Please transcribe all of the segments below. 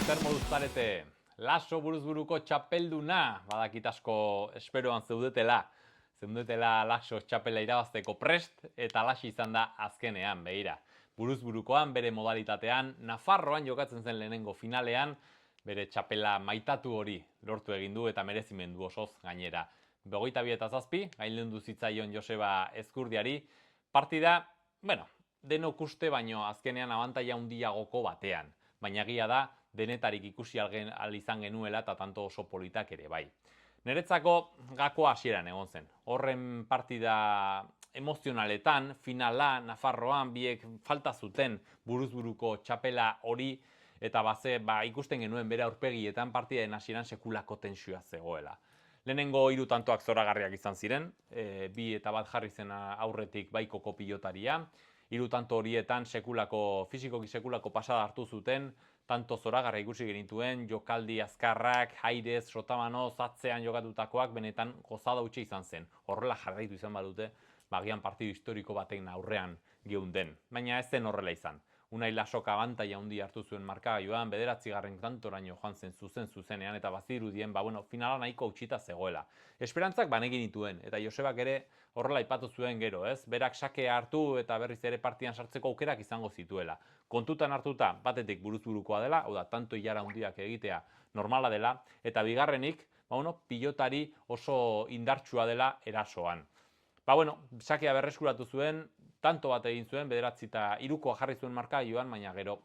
zer moduz zarete? Laso buruzburuko txapelduna, badakit asko esperoan zeudetela Laso txapela irabazteko prest, eta laxi izan da azkenean, begira. Buruzburukoan, bere modalitatean, Nafarroan jokatzen zen lehenengo finalean, bere txapela maitatu hori lortu egin du eta merezimendu osoz gainera. 22-7, gainlendu zitzaion Joseba Ezkurdiari, partida, denok uste baino azkenean abantaila handiagoko batean. Baina egia da, denetarik ikusi ahal izan genuela eta tanto oso politak ere bai. Niretzako gakoa hasieran egon zen. Horren partida emozionaletan, finala, Nafarroan, biek falta zuten buruzburuko txapela hori, eta ikusten genuen bere aurpegietan partidaren hasieran sekulako tensioa zegoela. Lehenengo 3 tantoak zoragarriak izan ziren, 2 eta 1 jarri zen aurretik baikoko pilotaria, 3 tanto horietan fisikoki sekulako pasada hartu zuten, tanto zoragarra ikusi genituen, jokaldi azkarrak, airez, sotamanoz, atzean jokatutakoak, benetan gozada hutsa izan zen. Horrela jarraitu izan badute, bagian partidu historiko baten aurrean geunden. Baina ez zen horrela izan. Unai Lasok abantaila handi hartu zuen markagailuan, 9. tantoraino joan zen zuzenean, eta bazirudien, finala nahiko hautsita zegoela. Esperantzak banegin dituen, eta Josebak ere horrela aipatu zuen gero, ez? Berak sakea hartu eta berriz ere partidan sartzeko aukerak izango zituela. Kontutan hartuta, batetik buruzburukoa dela, hau da, tanto ilara handiak egitea normala dela, eta bigarrenik, pilotari oso indartsua dela erasoan. Sakea berreskuratu zuen, tanto bat egin zuen, 9-3 jarri zuen markagailuan, baina gero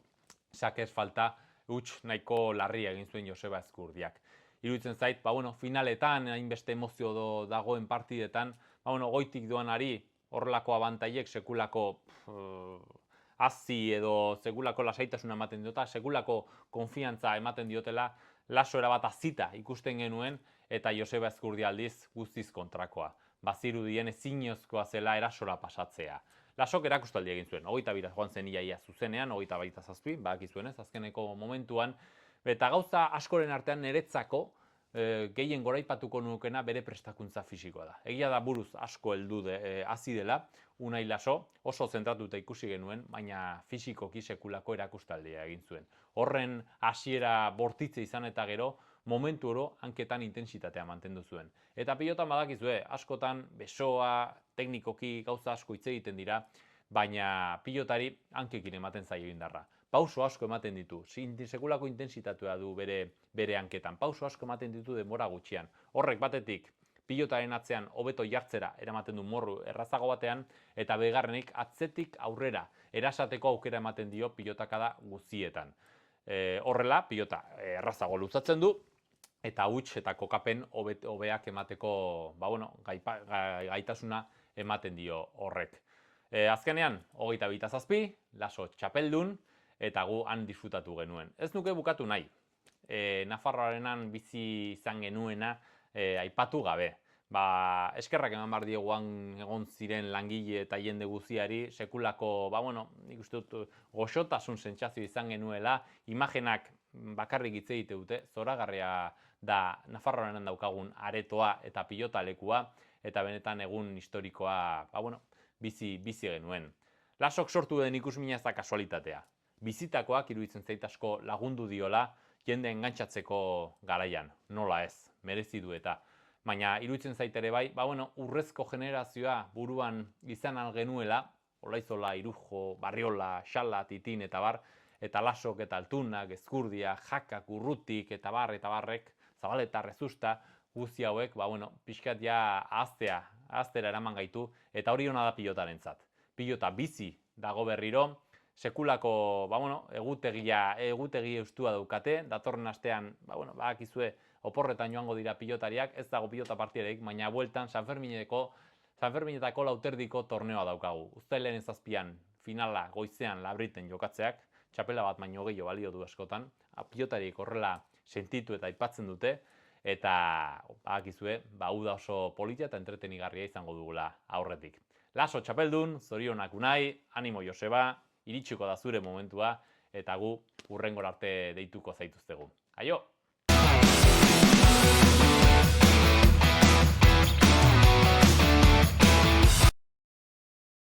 sakez falta huts nahiko larria egin zuen Joseba Ezkurdiak. Iruditzen zait, finaletan, hainbeste emozio dagoen partidetan, goitik doanari horrelako abantailek sekulako hazi edo sekulako lasaitasuna ematen diota, sekulako konfiantza ematen diotela, Laso erabat hazita ikusten genuen, eta Joseba Ezkurdia aldiz guztiz kontrakoa. Bazirudien ezinezkoa zela erasora pasatzea. Lasok erakustaldi egin zuen, 22 joan zen iaia zuzenean, 27, badakizuenez, azkeneko momentuan, eta gauza askoren artean niretzako gehien goraipatuko nukena bere prestakuntza fisikoa da. Egia da buruz asko heldu hasi dela, Unai Laso oso zentratuta ikusi genuen, baina fisikoki sekulako erakustaldia egin zuen. Horren hasiera bortitze izan eta gero, momentu oro hanketan intensitatea mantendu zuen. Eta pilotan badakizue, askotan besoa, teknikoki gauza asko hitz egiten dira, baina pilotari hankekin ematen zaio indarra. Pauso asko ematen ditu, sekulako intensitatea du bere hanketan, pauso asko ematen ditu denbora gutxian. Horrek batetik, pilotaren atzean hobeto jartzera eramaten du morru errazago batean, eta bigarrenik atzetik aurrera erasateko aukera ematen dio pilotakada guztietan. Horrela, pilota errazago luzatzen du, eta huts eta kokapen hobeak emateko gaitasuna ematen dio horrek. Azkenean, 22-7, Laso txapeldun, eta gu han disfrutatu genuen. Ez nuke bukatu nahi, Nafarroarenan bizi izan genuena aipatu gabe. Eskerrak eman behar dieguan egon ziren langile eta jende guztiari, sekulako, nik uste dut, goxotasun sentsazio izan genuela, imagenak bakarrik hitz egite dute, zoragarria da Nafarroarenan daukagun aretoa eta pilotalekua, eta benetan egun historikoa, bizi genuen. Lasok sortu den ikusmina ez da kasualitatea. Bizitakoak iruditzen zait asko lagundu diola jende engantzatzeko garaian, nola ez, merezi du eta. Baina iruditzen zait ere bai, urrezko generazioa buruan izan genuela, Olaizola, Irujo, Barriola, Xala, Titin eta bar, eta Lasok eta Altunak, Ezkurdia, Jakak, Urrutik eta barrek, Zabaleta, Rezusta, guzti hauek, pixkat ja ahaztera eraman gaitu, eta hori hona da pilotarentzat. Pilota bizi dago berriro, sekulako, egutegi eustua daukate, datorren astean, badakizue, oporretan joango dira pilotariak, ez dago pilota partidarik, baina bueltan Sanferminetako lauterdiko torneoa daukagu. Uztailaren 7 finala goizean Labriten jokatzeak, txapela bat baino gehiago balio du askotan, pilotariek horrela sentitu eta aipatzen dute, eta badakizue, uda oso politia eta entretenigarria izango dugula aurretik. Laso txapeldun, zorionak Unai, animo Joseba, iritsiko da zure momentua, eta gu hurrengora arte deituko zaituztegu. Aio!